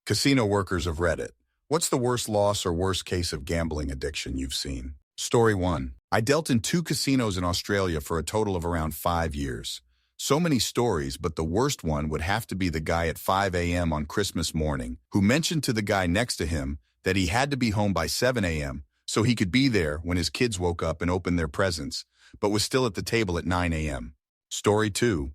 Casino workers of Reddit. What's the worst loss or worst case of gambling addiction you've seen? Story 1. I dealt in 2 casinos in Australia for a total of around 5 years. So many stories, but the worst one would have to be the guy at 5 a.m. on Christmas morning who mentioned to the guy next to him that he had to be home by 7 a.m. so he could be there when his kids woke up and opened their presents, but was still at the table at 9 a.m. Story 2.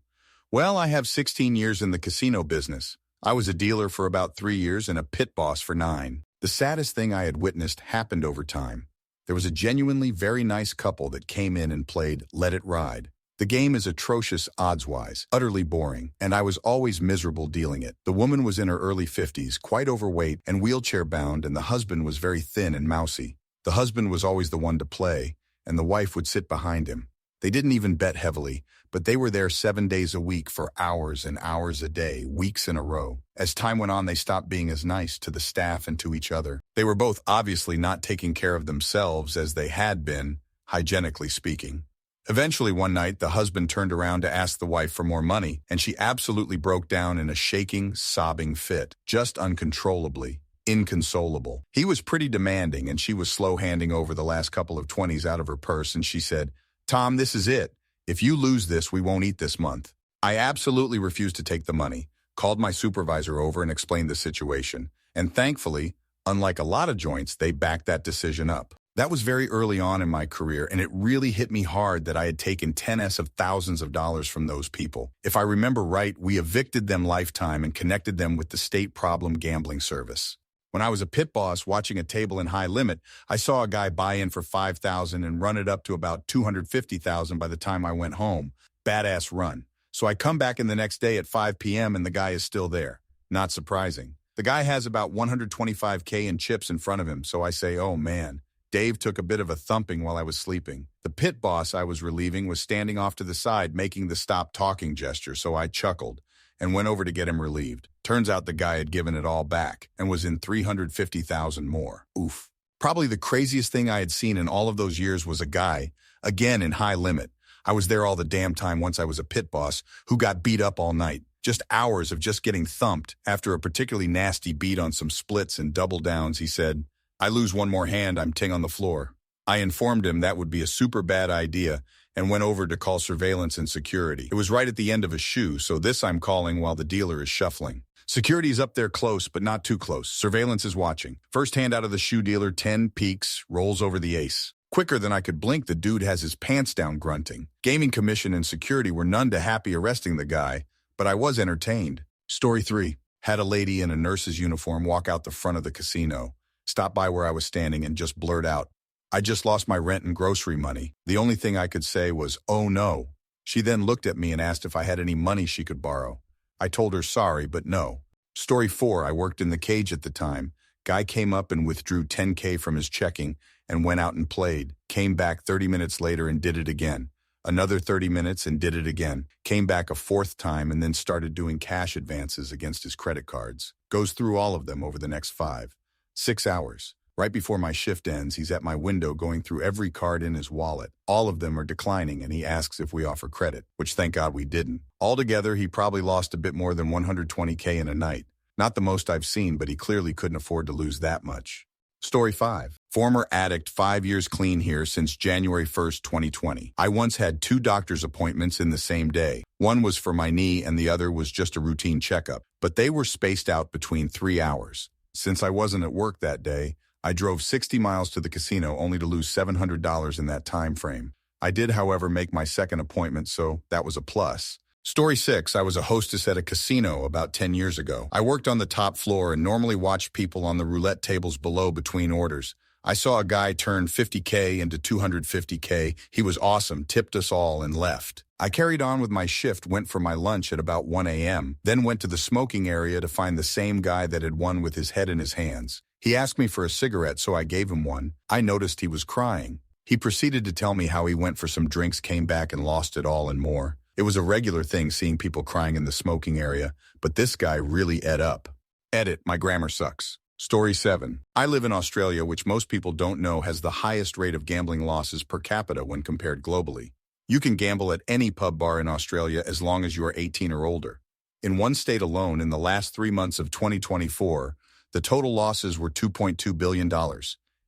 Well, I have 16 years in the casino business. I was a dealer for about 3 years and a pit boss for 9. The saddest thing I had witnessed happened over time. There was a genuinely very nice couple that came in and played Let It Ride. The game is atrocious odds-wise, utterly boring, and I was always miserable dealing it. The woman was in her early 50s, quite overweight and wheelchair-bound, and the husband was very thin and mousy. The husband was always the one to play, and the wife would sit behind him. They didn't even bet heavily, but they were there 7 days a week for hours and hours a day, weeks in a row. As time went on, they stopped being as nice to the staff and to each other. They were both obviously not taking care of themselves as they had been, hygienically speaking. Eventually one night, the husband turned around to ask the wife for more money, and she absolutely broke down in a shaking, sobbing fit, just uncontrollably. Inconsolable. He was pretty demanding, and she was slow handing over the last couple of 20s out of her purse, and she said, "Tom, this is it. If you lose this, we won't eat this month." I absolutely refused to take the money, called my supervisor over and explained the situation, and thankfully, unlike a lot of joints, they backed that decision up. That was very early on in my career, and it really hit me hard that I had taken tens of thousands of dollars from those people. If I remember right, we evicted them lifetime and connected them with the state problem gambling service. When I was a pit boss watching a table in high limit, I saw a guy buy in for $5,000 and run it up to about $250,000 by the time I went home. Badass run. So I come back in the next day at 5 p.m. and the guy is still there. Not surprising. The guy has about $125K in chips in front of him, so I say, oh man. Dave took a bit of a thumping while I was sleeping. The pit boss I was relieving was standing off to the side making the stop talking gesture, so I chuckled and went over to get him relieved. Turns out the guy had given it all back and was in $350,000 more. Oof. Probably the craziest thing I had seen in all of those years was a guy, again in high limit. I was there all the damn time once I was a pit boss, who got beat up all night. Just hours of just getting thumped. After a particularly nasty beat on some splits and double downs, he said, "I lose one more hand, I'm ting on the floor." I informed him that would be a super bad idea and went over to call surveillance and security. It was right at the end of a shoe, so this I'm calling while the dealer is shuffling. Security's up there close, but not too close. Surveillance is watching. First hand out of the shoe dealer, 10 peaks, rolls over the ace. Quicker than I could blink, the dude has his pants down grunting. Gaming commission and security were none too happy arresting the guy, but I was entertained. Story 3. Had a lady in a nurse's uniform walk out the front of the casino, stop by where I was standing and just blurt out, "I just lost my rent and grocery money." The only thing I could say was, "Oh no." She then looked at me and asked if I had any money she could borrow. I told her sorry, but no. Story 4, I worked in the cage at the time. Guy came up and withdrew 10K from his checking and went out and played. Came back 30 minutes later and did it again. Another 30 minutes and did it again. Came back a 4th time and then started doing cash advances against his credit cards. Goes through all of them over the next 5-6 hours. Right before my shift ends, he's at my window going through every card in his wallet. All of them are declining, and he asks if we offer credit, which thank God we didn't. Altogether, he probably lost a bit more than 120K in a night. Not the most I've seen, but he clearly couldn't afford to lose that much. Story 5. Former addict, 5 years clean here since January 1st, 2020. I once had 2 doctor's appointments in the same day. One was for my knee and the other was just a routine checkup, but they were spaced out between 3 hours. Since I wasn't at work that day, I drove 60 miles to the casino only to lose $700 in that time frame. I did, however, make my second appointment, so that was a plus. Story 6. I was a hostess at a casino about 10 years ago. I worked on the top floor and normally watched people on the roulette tables below between orders. I saw a guy turn 50K into 250K. He was awesome, tipped us all, and left. I carried on with my shift, went for my lunch at about 1 a.m., then went to the smoking area to find the same guy that had won with his head in his hands. He asked me for a cigarette, so I gave him one. I noticed he was crying. He proceeded to tell me how he went for some drinks, came back and lost it all and more. It was a regular thing seeing people crying in the smoking area, but this guy really ate up. Edit, my grammar sucks. Story 7. I live in Australia, which most people don't know has the highest rate of gambling losses per capita when compared globally. You can gamble at any pub bar in Australia as long as you are 18 or older. In one state alone, in the last 3 months of 2024, the total losses were $2.2 billion.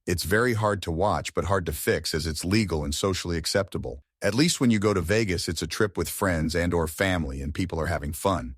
It's very hard to watch, but hard to fix as it's legal and socially acceptable. At least when you go to Vegas, it's a trip with friends and/or family and people are having fun.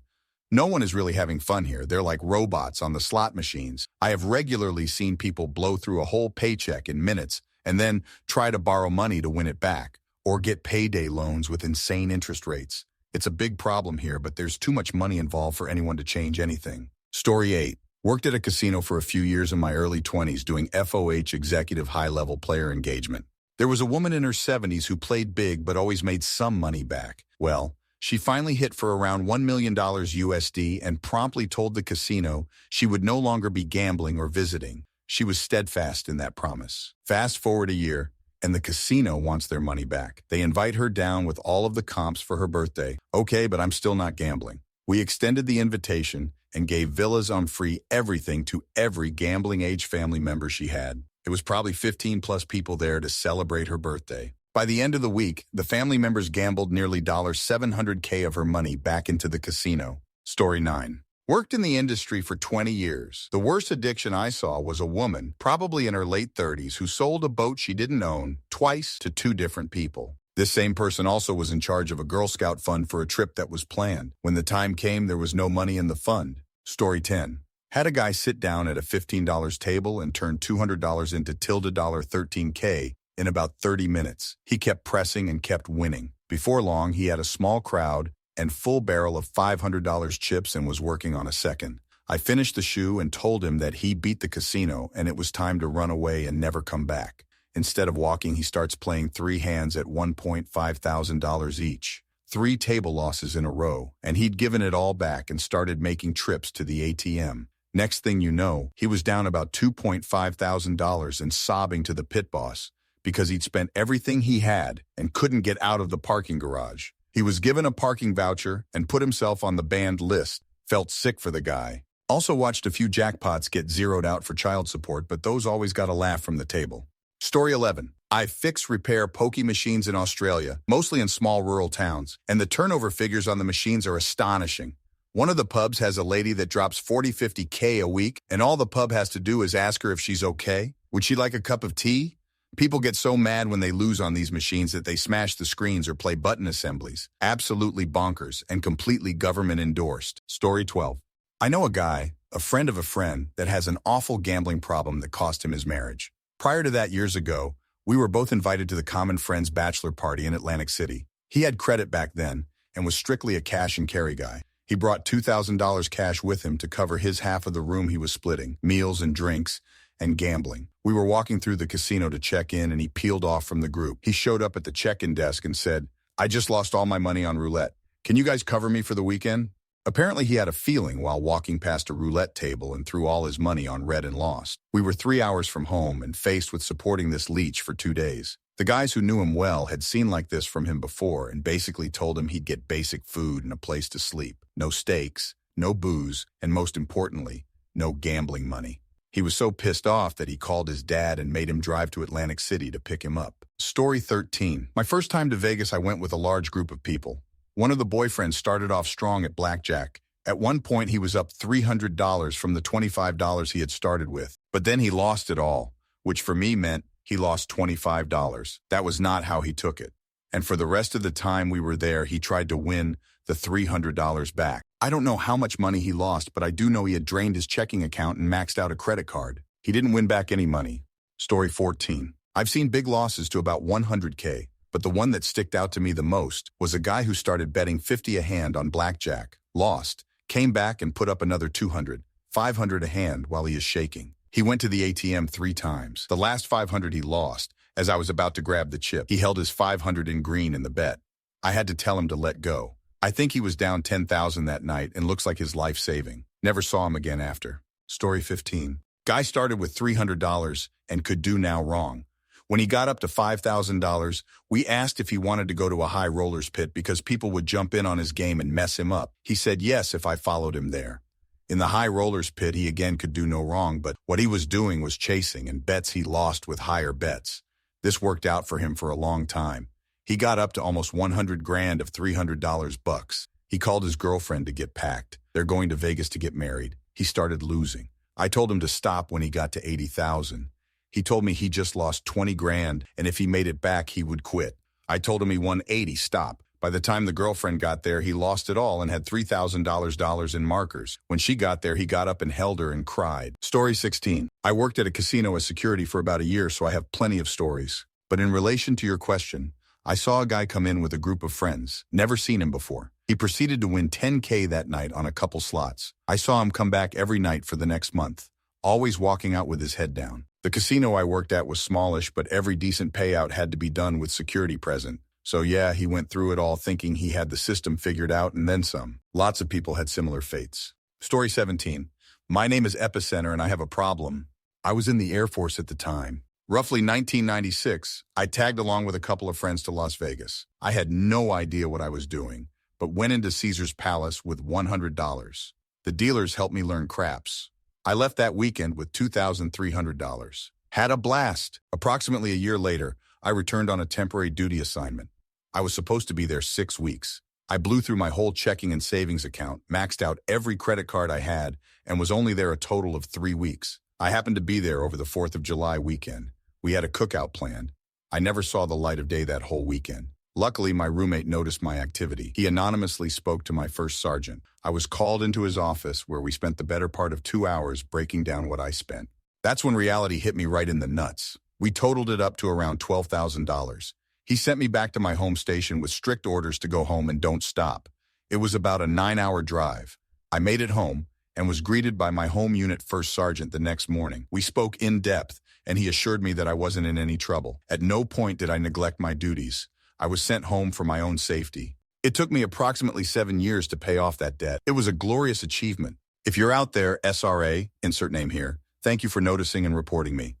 No one is really having fun here. They're like robots on the slot machines. I have regularly seen people blow through a whole paycheck in minutes and then try to borrow money to win it back, or get payday loans with insane interest rates. It's a big problem here, but there's too much money involved for anyone to change anything. Story 8. Worked at a casino for a few years in my early 20s doing FOH executive high-level player engagement. There was a woman in her 70s who played big but always made some money back. Well, she finally hit for around $1 million USD and promptly told the casino she would no longer be gambling or visiting. She was steadfast in that promise. Fast forward a year, and the casino wants their money back. They invite her down with all of the comps for her birthday. Okay, but I'm still not gambling. We extended the invitation and gave villas on free everything to every gambling-age family member she had. It was probably 15 plus people there to celebrate her birthday. By the end of the week, the family members gambled nearly $700K of her money back into the casino. Story 9. Worked in the industry for 20 years. The worst addiction I saw was a woman, probably in her late 30s, who sold a boat she didn't own twice to 2 different people. This same person also was in charge of a Girl Scout fund for a trip that was planned. When the time came, there was no money in the fund. Story 10. Had a guy sit down at a $15 table and turn $200 into $13K in about 30 minutes. He kept pressing and kept winning. Before long, he had a small crowd and full barrel of $500 chips and was working on a second. I finished the shoe and told him that he beat the casino and it was time to run away and never come back. Instead of walking, he starts playing 3 hands at $1,500 each. 3 table losses in a row, and he'd given it all back and started making trips to the ATM. Next thing you know, he was down about $2,500 and sobbing to the pit boss because he'd spent everything he had and couldn't get out of the parking garage. He was given a parking voucher and put himself on the banned list. Felt sick for the guy. Also watched a few jackpots get zeroed out for child support, but those always got a laugh from the table. Story 11. I fix repair pokie machines in Australia, mostly in small rural towns, and the turnover figures on the machines are astonishing. One of the pubs has a lady that drops 40-50K a week, and all the pub has to do is ask her if she's okay. Would she like a cup of tea? People get so mad when they lose on these machines that they smash the screens or play button assemblies. Absolutely bonkers and completely government endorsed. Story 12. I know a guy, a friend of a friend, that has an awful gambling problem that cost him his marriage. Prior to that, years ago, we were both invited to the common friend's bachelor party in Atlantic City. He had credit back then and was strictly a cash and carry guy. He brought $2,000 cash with him to cover his half of the room he was splitting, meals and drinks, and gambling. We were walking through the casino to check in and he peeled off from the group. He showed up at the check-in desk and said, "I just lost all my money on roulette. Can you guys cover me for the weekend?" Apparently he had a feeling while walking past a roulette table and threw all his money on red and lost. We were 3 hours from home and faced with supporting this leech for 2 days. The guys who knew him well had seen like this from him before and basically told him he'd get basic food and a place to sleep. No steaks, no booze, and most importantly, no gambling money. He was so pissed off that he called his dad and made him drive to Atlantic City to pick him up. Story 13. My first time to Vegas, I went with a large group of people. One of the boyfriends started off strong at blackjack. At one point, he was up $300 from the $25 he had started with. But then he lost it all, which for me meant he lost $25. That was not how he took it. And for the rest of the time we were there, he tried to win the $300 back. I don't know how much money he lost, but I do know he had drained his checking account and maxed out a credit card. He didn't win back any money. Story 14. I've seen big losses to about 100K. But the one that sticked out to me the most was a guy who started betting 50 a hand on blackjack, lost, came back and put up another 200, 500 a hand while he is shaking. He went to the ATM 3 times. The last 500 he lost. As I was about to grab the chip, he held his 500 in green in the bet. I had to tell him to let go. I think he was down 10,000 that night and looks like his life saving. Never saw him again after. Story 15. Guy started with $300 and could do no wrong. When he got up to $5,000, we asked if he wanted to go to a high rollers pit because people would jump in on his game and mess him up. He said yes if I followed him there. In the high rollers pit, he again could do no wrong, but what he was doing was chasing and bets he lost with higher bets. This worked out for him for a long time. He got up to almost 100 grand of $300 bucks. He called his girlfriend to get packed. They're going to Vegas to get married. He started losing. I told him to stop when he got to 80,000. He told me he just lost 20 grand, and if he made it back, he would quit. I told him he won 80, stop. By the time the girlfriend got there, he lost it all and had $3,000 in markers. When she got there, he got up and held her and cried. Story 16. I worked at a casino as security for about a year, so I have plenty of stories. But in relation to your question, I saw a guy come in with a group of friends. Never seen him before. He proceeded to win 10K that night on a couple slots. I saw him come back every night for the next month, always walking out with his head down. The casino I worked at was smallish, but every decent payout had to be done with security present. So yeah, he went through it all thinking he had the system figured out and then some. Lots of people had similar fates. Story 17. My name is Epicenter and I have a problem. I was in the Air Force at the time. Roughly 1996, I tagged along with a couple of friends to Las Vegas. I had no idea what I was doing, but went into Caesar's Palace with $100. The dealers helped me learn craps. I left that weekend with $2,300. Had a blast. Approximately a year later, I returned on a temporary duty assignment. I was supposed to be there 6 weeks. I blew through my whole checking and savings account, maxed out every credit card I had, and was only there a total of 3 weeks. I happened to be there over the 4th of July weekend. We had a cookout planned. I never saw the light of day that whole weekend. Luckily, my roommate noticed my activity. He anonymously spoke to my first sergeant. I was called into his office where we spent the better part of 2 hours breaking down what I spent. That's when reality hit me right in the nuts. We totaled it up to around $12,000. He sent me back to my home station with strict orders to go home and don't stop. It was about a 9-hour drive. I made it home and was greeted by my home unit first sergeant the next morning. We spoke in depth, and he assured me that I wasn't in any trouble. At no point did I neglect my duties. I was sent home for my own safety. It took me approximately 7 years to pay off that debt. It was a glorious achievement. If you're out there, SRA, insert name here, thank you for noticing and reporting me.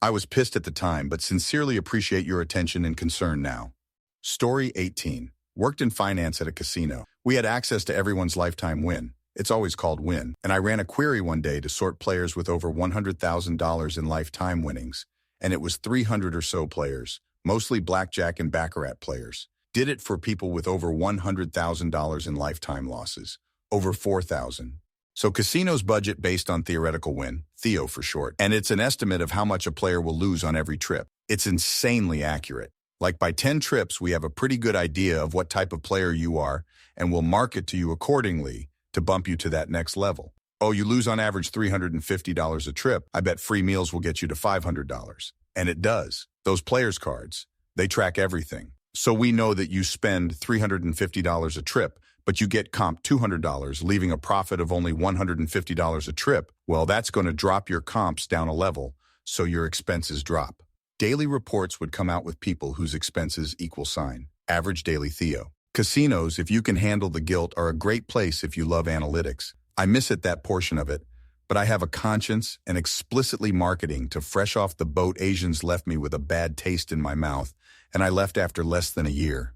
I was pissed at the time, but sincerely appreciate your attention and concern now. Story 18. Worked in finance at a casino. We had access to everyone's lifetime win. It's always called win. And I ran a query one day to sort players with over $100,000 in lifetime winnings. And it was 300 or so players, mostly blackjack and baccarat players. Did it for people with over $100,000 in lifetime losses. Over 4,000. So casinos budget based on theoretical win, Theo for short, and it's an estimate of how much a player will lose on every trip. It's insanely accurate. Like by 10 trips, we have a pretty good idea of what type of player you are, and we'll market to you accordingly to bump you to that next level. Oh, you lose on average $350 a trip. I bet free meals will get you to $500. And it does. Those players' cards, they track everything. So we know that you spend $350 a trip, but you get comp $200, leaving a profit of only $150 a trip. Well, that's going to drop your comps down a level, so your expenses drop. Daily reports would come out with people whose expenses equal sign. Average daily Theo. Casinos, if you can handle the guilt, are a great place if you love analytics. I miss it, that portion of it, but I have a conscience and explicitly marketing to fresh off the boat. Asians left me with a bad taste in my mouth, and I left after less than a year.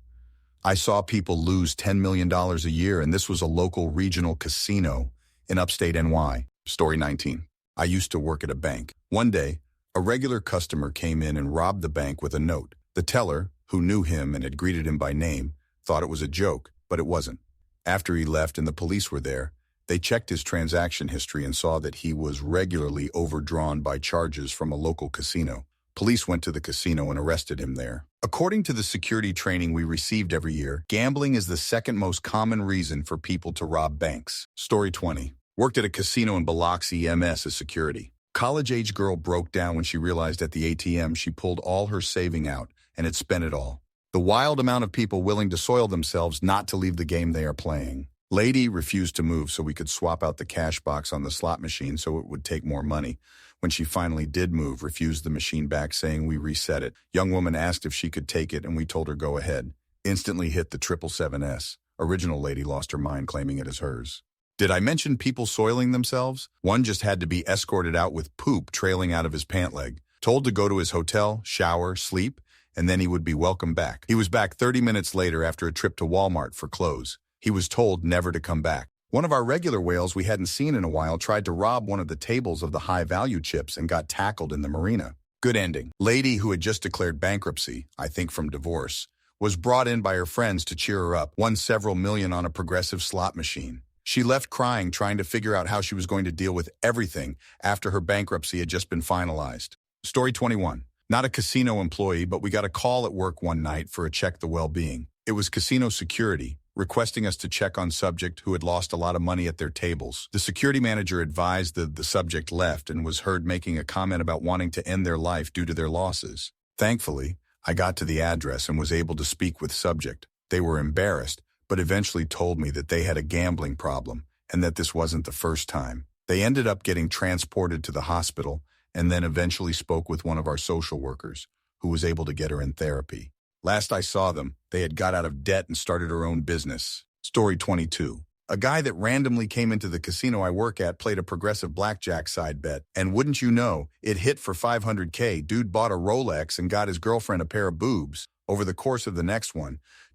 I saw people lose $10 million a year, and this was a local regional casino in upstate NY. Story 19. I used to work at a bank. One day, a regular customer came in and robbed the bank with a note. The teller, who knew him and had greeted him by name, thought it was a joke, but it wasn't. After he left and the police were there, they checked his transaction history and saw that he was regularly overdrawn by charges from a local casino. Police went to the casino and arrested him there. According to the security training we received every year, gambling is the second most common reason for people to rob banks. Story 20. Worked at a casino in Biloxi, MS as security. College-age girl broke down when she realized at the ATM she pulled all her saving out and had spent it all. The wild amount of people willing to soil themselves not to leave the game they are playing. Lady refused to move so we could swap out the cash box on the slot machine so it would take more money. When she finally did move, refused the machine back, saying we reset it. Young woman asked if she could take it, and we told her go ahead. Instantly hit the 777S. Original lady lost her mind, claiming it as hers. Did I mention people soiling themselves? One just had to be escorted out with poop trailing out of his pant leg. Told to go to his hotel, shower, sleep, and then he would be welcome back. He was back 30 minutes later after a trip to Walmart for clothes. He was told never to come back. One of our regular whales we hadn't seen in a while tried to rob one of the tables of the high-value chips and got tackled in the marina. Good ending. Lady who had just declared bankruptcy, I think from divorce, was brought in by her friends to cheer her up, won several million on a progressive slot machine. She left crying, trying to figure out how she was going to deal with everything after her bankruptcy had just been finalized. Story 21. Not a casino employee, but we got a call at work one night for a check the well-being. It was casino security, requesting us to check on subject who had lost a lot of money at their tables. The security manager advised that the subject left and was heard making a comment about wanting to end their life due to their losses. Thankfully, I got to the address and was able to speak with subject. They were embarrassed, but eventually told me that they had a gambling problem and that this wasn't the first time. They ended up getting transported to the hospital and then eventually spoke with one of our social workers, who was able to get her in therapy. Last I saw them, they had got out of debt and started her own business. Story 22. A guy that randomly came into the casino I work at played a progressive blackjack side bet, and wouldn't you know, it hit for $500K. Dude bought a Rolex and got his girlfriend a pair of boobs. Over the course of the next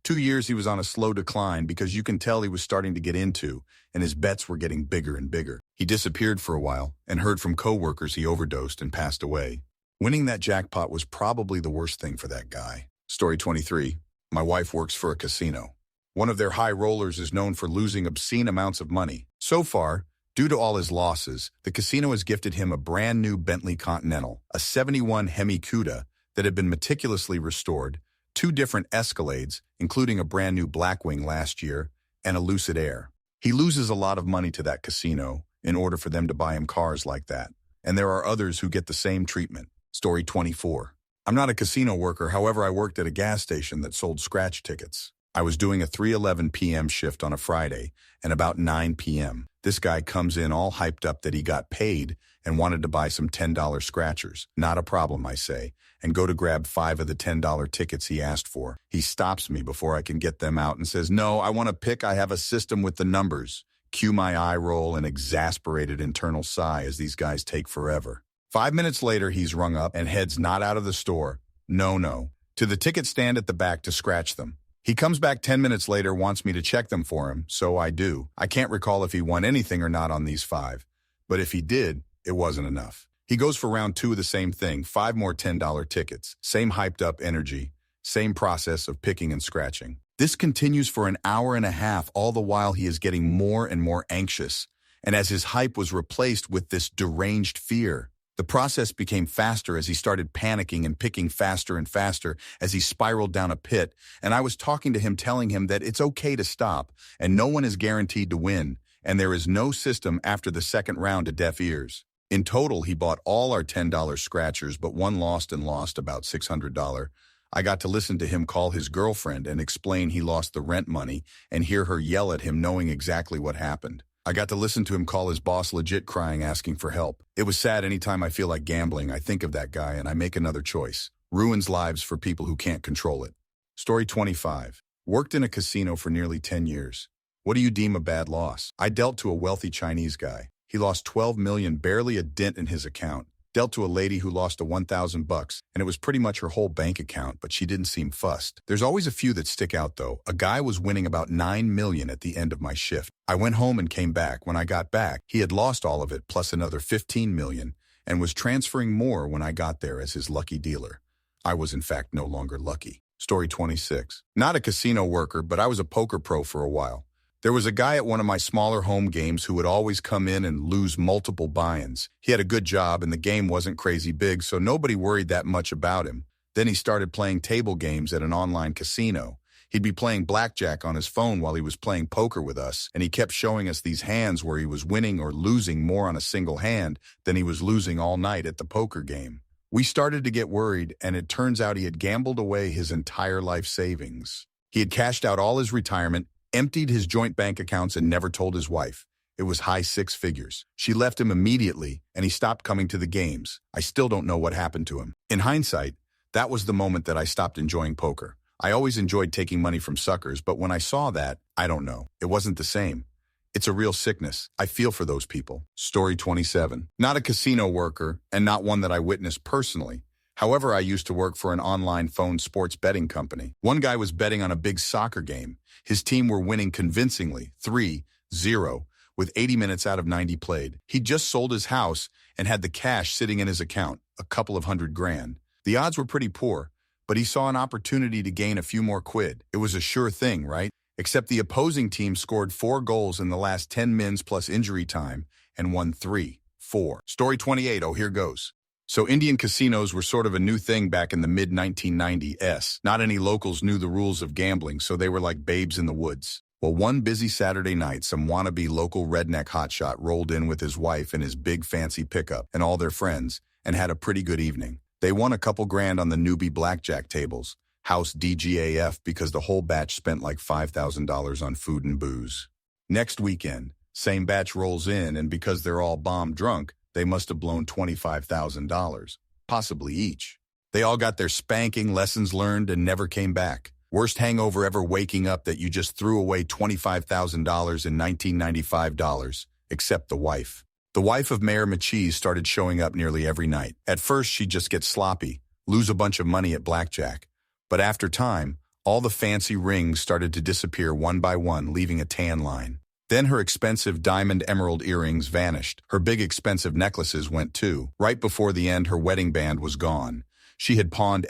2 years he was on a slow decline because you can tell he was starting to get into, and his bets were getting bigger and bigger. He disappeared for a while and heard from coworkers he overdosed and passed away. Winning that jackpot was probably the worst thing for that guy. Story 23. My wife works for a casino. One of their high rollers is known for losing obscene amounts of money. So far, due to all his losses, the casino has gifted him a brand new Bentley Continental, a 71 Hemi Cuda that had been meticulously restored, 2 different Escalades, including a brand new Blackwing last year, and a Lucid Air. He loses a lot of money to that casino in order for them to buy him cars like that, and there are others who get the same treatment. Story 24. I'm not a casino worker, however I worked at a gas station that sold scratch tickets. I was doing a 3:11 p.m. shift on a Friday, and about 9 p.m., this guy comes in all hyped up that he got paid and wanted to buy some $10 scratchers. Not a problem, I say, and go to grab 5 of the $10 tickets he asked for. He stops me before I can get them out and says, "No, I want to pick. I have a system with the numbers." Cue my eye roll and exasperated internal sigh as these guys take forever. 5 minutes later, he's rung up and heads not out of the store, no, to the ticket stand at the back to scratch them. He comes back 10 minutes later, wants me to check them for him, so I do. I can't recall if he won anything or not on these 5, but if he did, it wasn't enough. He goes for round 2 of the same thing, 5 more $10 tickets, same hyped up energy, same process of picking and scratching. This continues for an hour and a half, all the while he is getting more and more anxious, and as his hype was replaced with this deranged fear, the process became faster as he started panicking and picking faster and faster as he spiraled down a pit, and I was talking to him telling him that it's okay to stop, and no one is guaranteed to win, and there is no system after the second round to deaf ears. In total, he bought all our $10 scratchers, but one lost about $600. I got to listen to him call his girlfriend and explain he lost the rent money and hear her yell at him knowing exactly what happened. I got to listen to him call his boss legit crying, asking for help. It was sad. Anytime I feel like gambling, I think of that guy and I make another choice. Ruins lives for people who can't control it. Story 25. Worked in a casino for nearly 10 years. What do you deem a bad loss? I dealt to a wealthy Chinese guy. He lost $12 million, barely a dent in his account. Dealt to a lady who lost $1,000, and it was pretty much her whole bank account, but she didn't seem fussed. There's always a few that stick out, though. A guy was winning about $9 million at the end of my shift. I went home and came back. When I got back, he had lost all of it, plus another $15 million, and was transferring more when I got there as his lucky dealer. I was, in fact, no longer lucky. Story 26. Not a casino worker, but I was a poker pro for a while. There was a guy at one of my smaller home games who would always come in and lose multiple buy-ins. He had a good job and the game wasn't crazy big, so nobody worried that much about him. Then he started playing table games at an online casino. He'd be playing blackjack on his phone while he was playing poker with us, and he kept showing us these hands where he was winning or losing more on a single hand than he was losing all night at the poker game. We started to get worried, and it turns out he had gambled away his entire life savings. He had cashed out all his retirement, emptied his joint bank accounts, and never told his wife. It was high 6 figures. She left him immediately, and he stopped coming to the games. I still don't know what happened to him. In hindsight, that was the moment that I stopped enjoying poker. I always enjoyed taking money from suckers, but when I saw that, I don't know. It wasn't the same. It's a real sickness. I feel for those people. Story 27. Not a casino worker, and not one that I witnessed personally. However, I used to work for an online phone sports betting company. One guy was betting on a big soccer game. His team were winning convincingly, 3-0, with 80 minutes out of 90 played. He'd just sold his house and had the cash sitting in his account, a couple of $100,000. The odds were pretty poor, but he saw an opportunity to gain a few more quid. It was a sure thing, right? Except the opposing team scored 4 goals in the last 10 mins plus injury time and won 3-4. Story 28, oh here goes. So Indian casinos were sort of a new thing back in the mid-1990s. Not any locals knew the rules of gambling, so they were like babes in the woods. Well, one busy Saturday night, some wannabe local redneck hotshot rolled in with his wife in his big fancy pickup and all their friends and had a pretty good evening. They won a couple grand on the newbie blackjack tables, house DGAF, because the whole batch spent like $5,000 on food and booze. Next weekend, same batch rolls in, and because they're all bomb drunk, they must have blown $25,000, possibly each. They all got their spanking, lessons learned, and never came back. Worst hangover ever, waking up that you just threw away $25,000 in 1995 dollars, except the wife. The wife of Mayor Machis started showing up nearly every night. At first, she'd just get sloppy, lose a bunch of money at blackjack. But after time, all the fancy rings started to disappear one by one, leaving a tan line. Then her expensive diamond emerald earrings vanished. Her big expensive necklaces went too. Right before the end, her wedding band was gone. She had pawned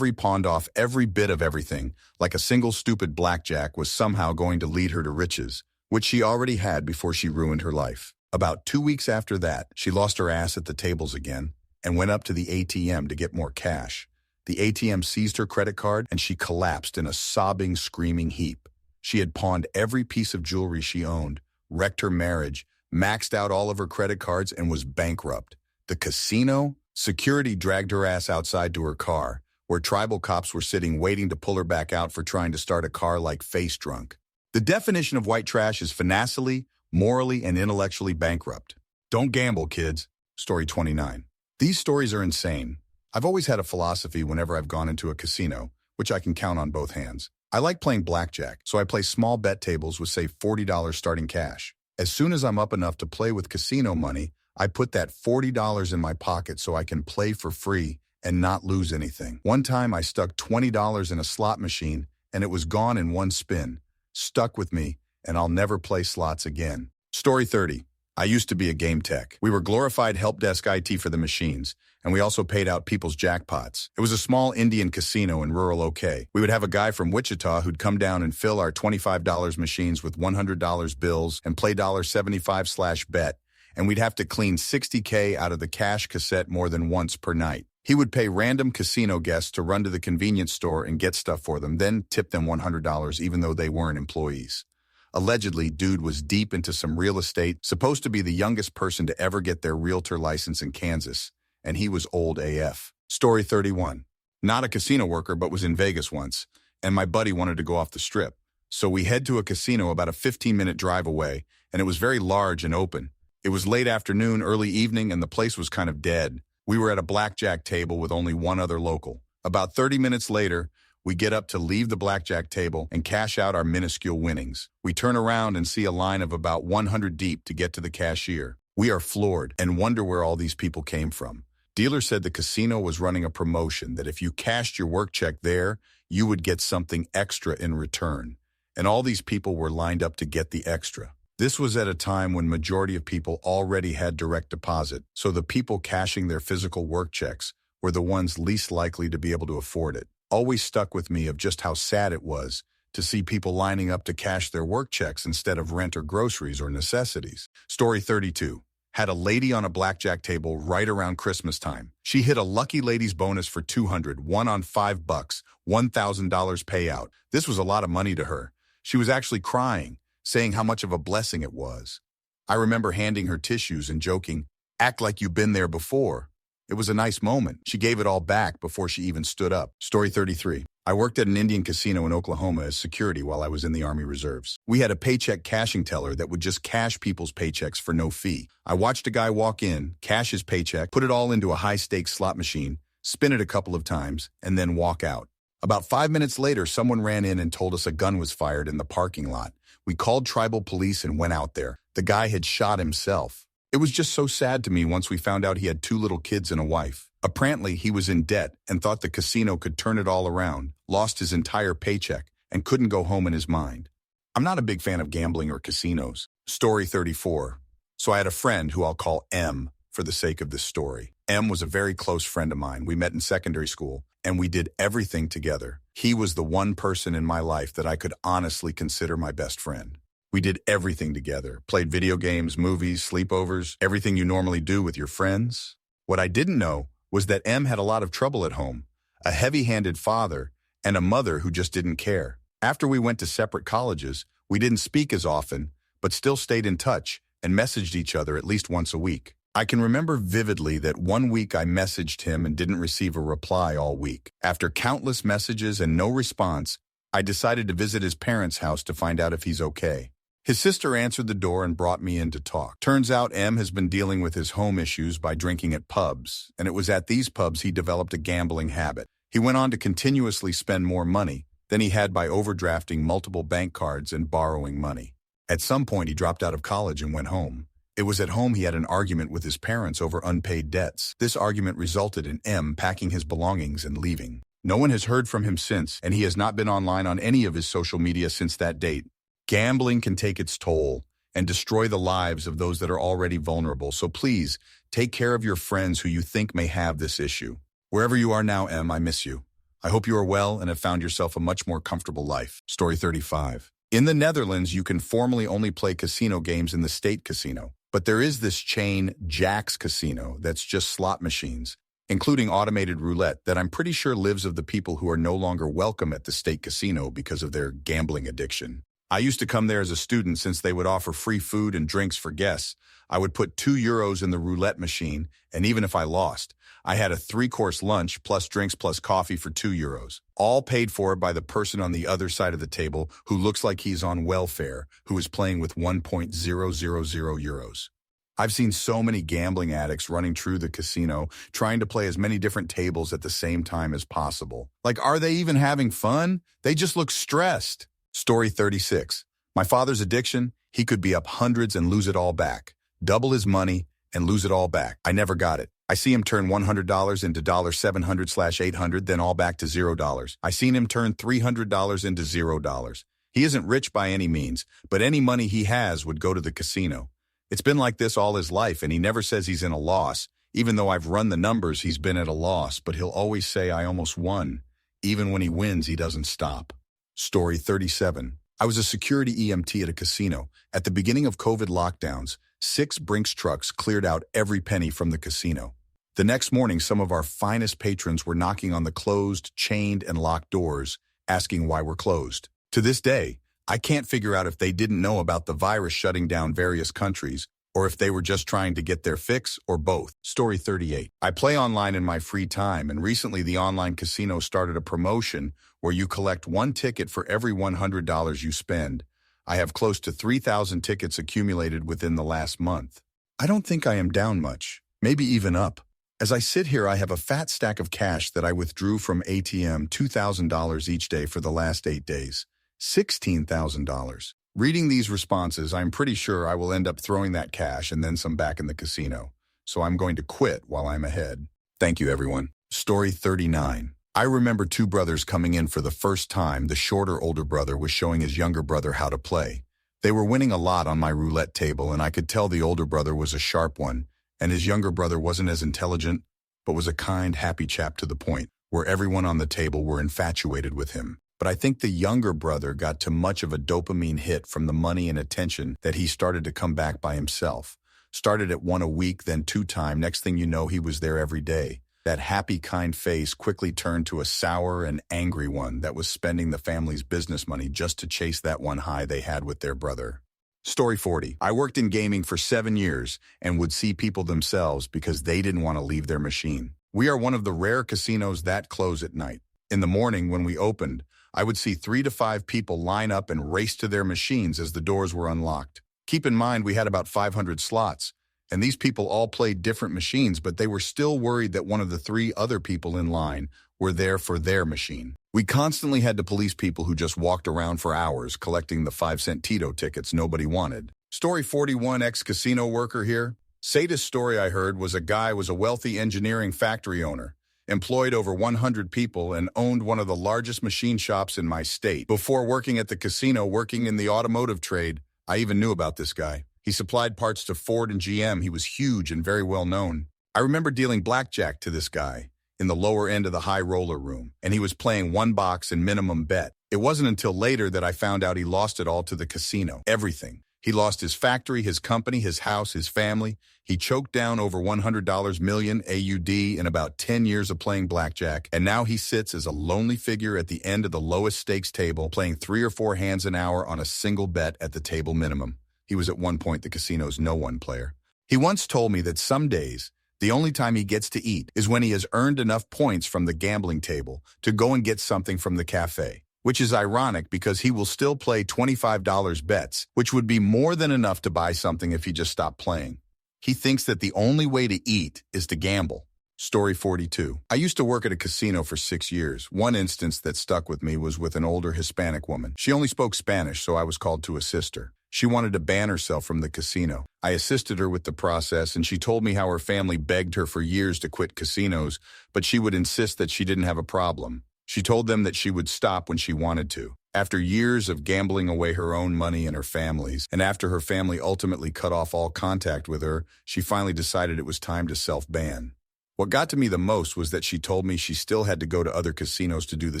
off every bit of everything, like a single stupid blackjack was somehow going to lead her to riches, which she already had before she ruined her life. About 2 weeks after that, she lost her ass at the tables again and went up to the ATM to get more cash. The ATM seized her credit card and she collapsed in a sobbing, screaming heap. She had pawned every piece of jewelry she owned, wrecked her marriage, maxed out all of her credit cards, and was bankrupt. The casino? Security dragged her ass outside to her car, where tribal cops were sitting waiting to pull her back out for trying to start a car like face drunk. The definition of white trash is financially, morally, and intellectually bankrupt. Don't gamble, kids. Story 29. These stories are insane. I've always had a philosophy whenever I've gone into a casino, which I can count on both hands. I like playing blackjack, so I play small bet tables with, say, $40 starting cash. As soon as I'm up enough to play with casino money, I put that $40 in my pocket so I can play for free and not lose anything. One time I stuck $20 in a slot machine and it was gone in one spin. Stuck with me, and I'll never play slots again. Story 30. I used to be a game tech. We were glorified help desk IT for the machines, and we also paid out people's jackpots. It was a small Indian casino in rural OK. We would have a guy from Wichita who'd come down and fill our $25 machines with $100 bills and play $75/bet, and we'd have to clean $60K out of the cash cassette more than once per night. He would pay random casino guests to run to the convenience store and get stuff for them, then tip them $100 even though they weren't employees. Allegedly, dude was deep into some real estate, supposed to be the youngest person to ever get their realtor license in Kansas, and he was old AF. Story 31. Not a casino worker, but was in Vegas once, and my buddy wanted to go off the strip. So we head to a casino about a 15-minute drive away, and it was very large and open. It was late afternoon, early evening, and the place was kind of dead. We were at a blackjack table with only one other local. About 30 minutes later, we get up to leave the blackjack table and cash out our minuscule winnings. We turn around and see a line of about 100 deep to get to the cashier. We are floored and wonder where all these people came from. Dealer said the casino was running a promotion that if you cashed your work check there, you would get something extra in return. And all these people were lined up to get the extra. This was at a time when majority of people already had direct deposit, so the people cashing their physical work checks were the ones least likely to be able to afford it. Always stuck with me of just how sad it was to see people lining up to cash their work checks instead of rent or groceries or necessities. Story 32. Had a lady on a blackjack table right around Christmas time. She hit a lucky ladies bonus for $200, won on $5, $1,000 payout. This was a lot of money to her. She was actually crying, saying how much of a blessing it was. I remember handing her tissues and joking, "Act like you've been there before." It was a nice moment. She gave it all back before she even stood up. Story 33. I worked at an Indian casino in Oklahoma as security while I was in the Army Reserves. We had a paycheck cashing teller that would just cash people's paychecks for no fee. I watched a guy walk in, cash his paycheck, put it all into a high-stakes slot machine, spin it a couple of times, and then walk out. About 5 minutes later, someone ran in and told us a gun was fired in the parking lot. We called tribal police and went out there. The guy had shot himself. It was just so sad to me once we found out he had 2 little kids and a wife. Apparently, he was in debt and thought the casino could turn it all around, lost his entire paycheck, and couldn't go home in his mind. I'm not a big fan of gambling or casinos. Story 34. So I had a friend who I'll call M for the sake of this story. M was a very close friend of mine. We met in secondary school, and we did everything together. He was the one person in my life that I could honestly consider my best friend. We did everything together, played video games, movies, sleepovers, everything you normally do with your friends. What I didn't know was that M had a lot of trouble at home, a heavy-handed father, and a mother who just didn't care. After we went to separate colleges, we didn't speak as often, but still stayed in touch and messaged each other at least once a week. I can remember vividly that one week I messaged him and didn't receive a reply all week. After countless messages and no response, I decided to visit his parents' house to find out if he's okay. His sister answered the door and brought me in to talk. Turns out M has been dealing with his home issues by drinking at pubs, and it was at these pubs he developed a gambling habit. He went on to continuously spend more money than he had by overdrafting multiple bank cards and borrowing money. At some point, he dropped out of college and went home. It was at home he had an argument with his parents over unpaid debts. This argument resulted in M packing his belongings and leaving. No one has heard from him since, and he has not been online on any of his social media since that date. Gambling can take its toll and destroy the lives of those that are already vulnerable, so please take care of your friends who you think may have this issue. Wherever you are now, M, I miss you. I hope you are well and have found yourself a much more comfortable life. Story 35. In the Netherlands, you can formally only play casino games in the state casino, but there is this chain, Jack's Casino, that's just slot machines, including automated roulette, that I'm pretty sure lives of the people who are no longer welcome at the state casino because of their gambling addiction. I used to come there as a student since they would offer free food and drinks for guests. I would put €2 in the roulette machine, and even if I lost, I had a 3-course lunch plus drinks plus coffee for €2, all paid for by the person on the other side of the table who looks like he's on welfare, who is playing with €1.000. I've seen so many gambling addicts running through the casino, trying to play as many different tables at the same time as possible. Like, are they even having fun? They just look stressed. Story 36. My father's addiction, he could be up hundreds and lose it all back. Double his money and lose it all back. I never got it. I see him turn $100 into $700/800, then all back to $0. I seen him turn $300 into $0. He isn't rich by any means, but any money he has would go to the casino. It's been like this all his life, and he never says he's in a loss. Even though I've run the numbers, he's been at a loss, but he'll always say, I almost won. Even when he wins, he doesn't stop. Story 37. I was a security EMT at a casino. At the beginning of COVID lockdowns, 6 Brinks trucks cleared out every penny from the casino. The next morning, some of our finest patrons were knocking on the closed, chained, and locked doors, asking why we're closed. To this day, I can't figure out if they didn't know about the virus shutting down various countries, or if they were just trying to get their fix, or both. Story 38. I play online in my free time, and recently the online casino started a promotion where you collect 1 ticket for every $100 you spend. I have close to 3,000 tickets accumulated within the last month. I don't think I am down much, maybe even up. As I sit here, I have a fat stack of cash that I withdrew from ATM, $2,000 each day for the last 8 days. $16,000. Reading these responses, I'm pretty sure I will end up throwing that cash and then some back in the casino. So I'm going to quit while I'm ahead. Thank you, everyone. Story 39. I remember 2 brothers coming in for the first time. The shorter older brother was showing his younger brother how to play. They were winning a lot on my roulette table, and I could tell the older brother was a sharp one, and his younger brother wasn't as intelligent, but was a kind, happy chap to the point where everyone on the table were infatuated with him. But I think the younger brother got too much of a dopamine hit from the money and attention that he started to come back by himself. Started at 1 a week, then 2 times. Next thing you know, he was there every day. That happy, kind face quickly turned to a sour and angry one that was spending the family's business money just to chase that one high they had with their brother. Story 40. I worked in gaming for 7 years and would see people themselves because they didn't want to leave their machine. We are one of the rare casinos that close at night. In the morning when we opened, I would see 3 to 5 people line up and race to their machines as the doors were unlocked. Keep in mind we had about 500 slots, and these people all played different machines, but they were still worried that one of the 3 other people in line were there for their machine. We constantly had to police people who just walked around for hours collecting the 5-cent Tito tickets nobody wanted. Story 41, ex-casino worker here. Sadist story I heard was a guy was a wealthy engineering factory owner, employed over 100 people, and owned one of the largest machine shops in my state. Before working at the casino, working in the automotive trade, I even knew about this guy. He supplied parts to Ford and GM. He was huge and very well known. I remember dealing blackjack to this guy in the lower end of the high roller room, and he was playing one box and minimum bet. It wasn't until later that I found out he lost it all to the casino. Everything. He lost his factory, his company, his house, his family. He choked down over $100 million AUD in about 10 years of playing blackjack, and now he sits as a lonely figure at the end of the lowest stakes table, playing 3 or 4 hands an hour on a single bet at the table minimum. He was at one point the casino's no-one player. He once told me that some days, the only time he gets to eat is when he has earned enough points from the gambling table to go and get something from the cafe, which is ironic because he will still play $25 bets, which would be more than enough to buy something if he just stopped playing. He thinks that the only way to eat is to gamble. Story 42. I used to work at a casino for 6 years. One instance that stuck with me was with an older Hispanic woman. She only spoke Spanish, so I was called to assist her. She wanted to ban herself from the casino. I assisted her with the process, and she told me how her family begged her for years to quit casinos, but she would insist that she didn't have a problem. She told them that she would stop when she wanted to. After years of gambling away her own money and her family's, and after her family ultimately cut off all contact with her, she finally decided it was time to self-ban. What got to me the most was that she told me she still had to go to other casinos to do the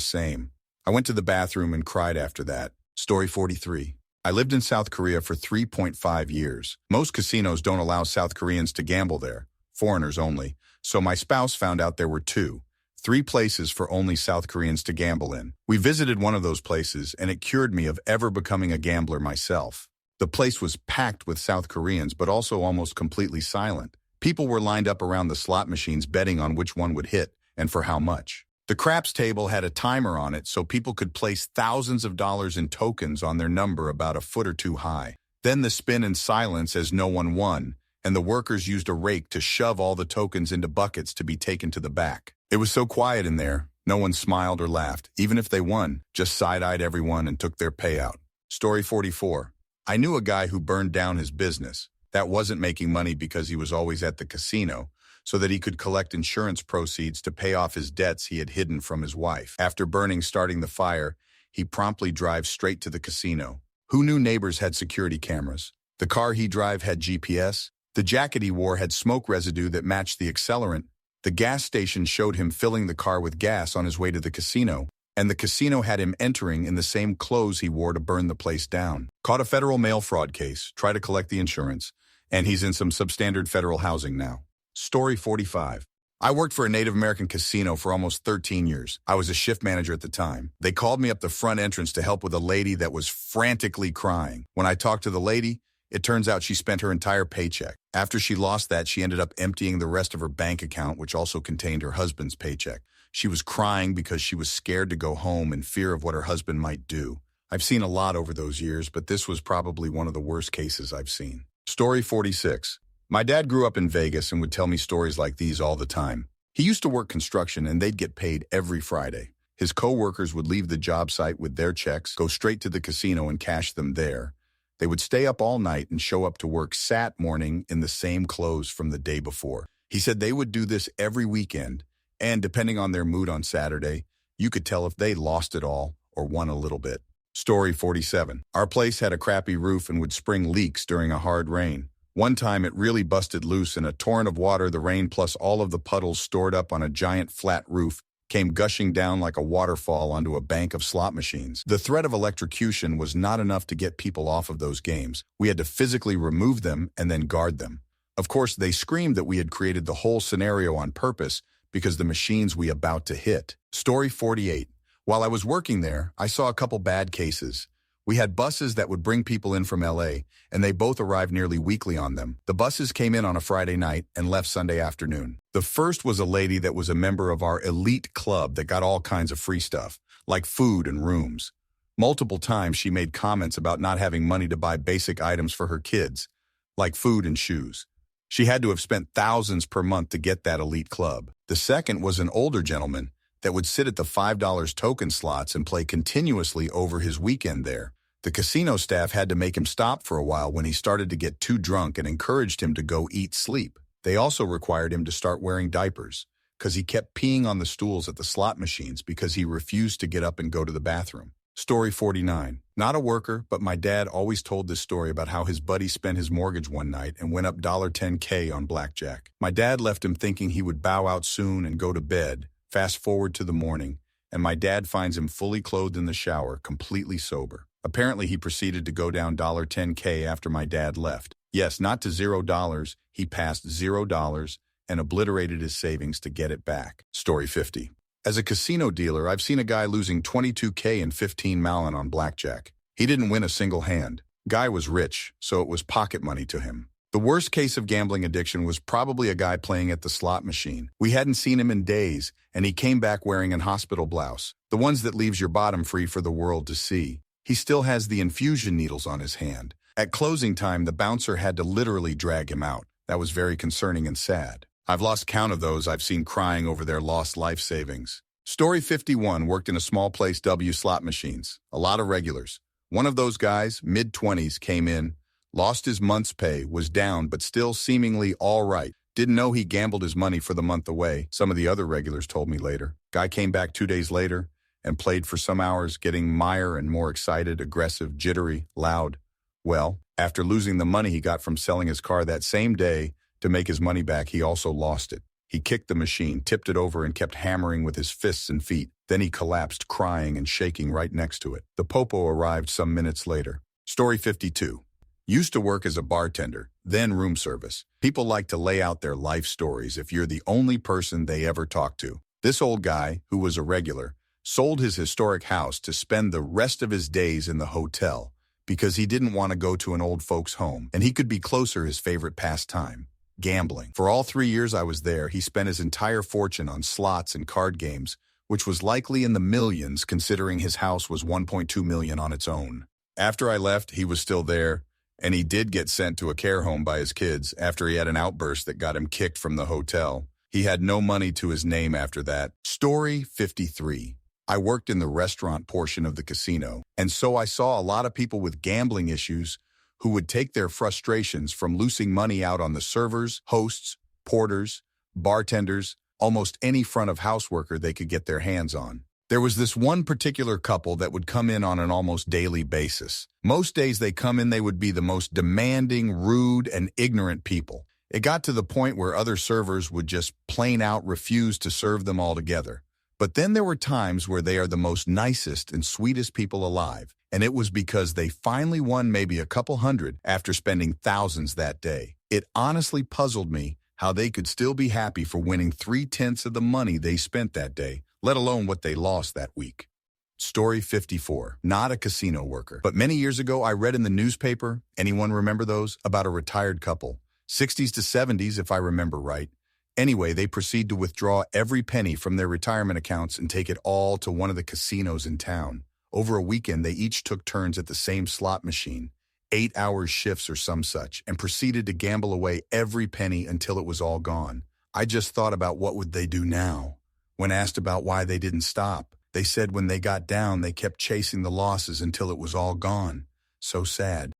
same. I went to the bathroom and cried after that. Story 43. I lived in South Korea for 3.5 years. Most casinos don't allow South Koreans to gamble there, foreigners only, so my spouse found out there were 3 places for only South Koreans to gamble in. We visited one of those places, and it cured me of ever becoming a gambler myself. The place was packed with South Koreans, but also almost completely silent. People were lined up around the slot machines betting on which one would hit, and for how much. The craps table had a timer on it so people could place thousands of dollars in tokens on their number about a foot or two high. Then the spin in silence as no one won, and the workers used a rake to shove all the tokens into buckets to be taken to the back. It was so quiet in there, no one smiled or laughed, even if they won, just side-eyed everyone and took their payout. Story 44. I knew a guy who burned down his business. That wasn't making money because he was always at the casino, so that he could collect insurance proceeds to pay off his debts he had hidden from his wife. After starting the fire, he promptly drives straight to the casino. Who knew neighbors had security cameras? The car he drive had GPS. The jacket he wore had smoke residue that matched the accelerant. The gas station showed him filling the car with gas on his way to the casino, and the casino had him entering in the same clothes he wore to burn the place down. Caught a federal mail fraud case, try to collect the insurance, and he's in some substandard federal housing now. Story 45. I worked for a Native American casino for almost 13 years. I was a shift manager at the time. They called me up the front entrance to help with a lady that was frantically crying. When I talked to the lady, it turns out she spent her entire paycheck. After she lost that, she ended up emptying the rest of her bank account, which also contained her husband's paycheck. She was crying because she was scared to go home in fear of what her husband might do. I've seen a lot over those years, but this was probably one of the worst cases I've seen. Story 46. My dad grew up in Vegas and would tell me stories like these all the time. He used to work construction and they'd get paid every Friday. His co-workers would leave the job site with their checks, go straight to the casino and cash them there. They would stay up all night and show up to work Sat morning in the same clothes from the day before. He said they would do this every weekend, and depending on their mood on Saturday, you could tell if they lost it all or won a little bit. Story 47. Our place had a crappy roof and would spring leaks during a hard rain. One time it really busted loose in a torrent of water. The rain plus all of the puddles stored up on a giant flat roof came gushing down like a waterfall onto a bank of slot machines. The threat of electrocution was not enough to get people off of those games. We had to physically remove them and then guard them. Of course, they screamed that we had created the whole scenario on purpose because the machines we about to hit. Story 48. While I was working there, I saw a couple bad cases. We had buses that would bring people in from LA, and they both arrived nearly weekly on them. The buses came in on a Friday night and left Sunday afternoon. The first was a lady that was a member of our elite club that got all kinds of free stuff, like food and rooms. Multiple times she made comments about not having money to buy basic items for her kids, like food and shoes. She had to have spent thousands per month to get that elite club. The second was an older gentleman that would sit at the $5 token slots and play continuously over his weekend there. The casino staff had to make him stop for a while when he started to get too drunk and encouraged him to go eat sleep. They also required him to start wearing diapers because he kept peeing on the stools at the slot machines because he refused to get up and go to the bathroom. Story 49. Not a worker, but my dad always told this story about how his buddy spent his mortgage one night and went up $10K on blackjack. My dad left him thinking he would bow out soon and go to bed. Fast forward to the morning, and my dad finds him fully clothed in the shower, completely sober. Apparently, he proceeded to go down $10K after my dad left. Yes, not to $0. He passed $0 and obliterated his savings to get it back. Story 50. As a casino dealer, I've seen a guy losing $22K and $15 million on blackjack. He didn't win a single hand. Guy was rich, so it was pocket money to him. The worst case of gambling addiction was probably a guy playing at the slot machine. We hadn't seen him in days, and he came back wearing an hospital blouse, the ones that leaves your bottom free for the world to see. He still has the infusion needles on his hand. At closing time, the bouncer had to literally drag him out. That was very concerning and sad. I've lost count of those I've seen crying over their lost life savings. Story 51 worked in a small place W slot machines. A lot of regulars. One of those guys, mid-20s, came in, lost his month's pay, was down but still seemingly all right. Didn't know he gambled his money for the month away. Some of the other regulars told me later. Guy came back 2 days later and played for some hours, getting mire and more excited, aggressive, jittery, loud. Well, after losing the money he got from selling his car that same day, to make his money back, he also lost it. He kicked the machine, tipped it over, and kept hammering with his fists and feet. Then he collapsed, crying and shaking right next to it. The popo arrived some minutes later. Story 52. Used to work as a bartender, then room service. People like to lay out their life stories if you're the only person they ever talk to. This old guy, who was a regular, sold his historic house to spend the rest of his days in the hotel because he didn't want to go to an old folks' home, and he could be closer his favorite pastime. Gambling. For all 3 years I was there, he spent his entire fortune on slots and card games, which was likely in the millions considering his house was $1.2 million on its own. After I left, he was still there, and he did get sent to a care home by his kids after he had an outburst that got him kicked from the hotel. He had no money to his name after that. Story 53. I worked in the restaurant portion of the casino, and so I saw a lot of people with gambling issues who would take their frustrations from losing money out on the servers, hosts, porters, bartenders, almost any front of house worker they could get their hands on. There was this one particular couple that would come in on an almost daily basis. Most days they come in, they would be the most demanding, rude, and ignorant people. It got to the point where other servers would just plain out refuse to serve them altogether. But then there were times where they are the most nicest and sweetest people alive, and it was because they finally won maybe a couple hundred after spending thousands that day. It honestly puzzled me how they could still be happy for winning 3/10 of the money they spent that day, let alone what they lost that week. Story 54. Not a casino worker. But many years ago, I read in the newspaper, anyone remember those, about a retired couple, 60s to 70s if I remember right. Anyway, they proceed to withdraw every penny from their retirement accounts and take it all to one of the casinos in town. Over a weekend, they each took turns at the same slot machine, 8-hour shifts or some such, and proceeded to gamble away every penny until it was all gone. I just thought about what would they do now. When asked about why they didn't stop, they said when they got down, they kept chasing the losses until it was all gone. So sad.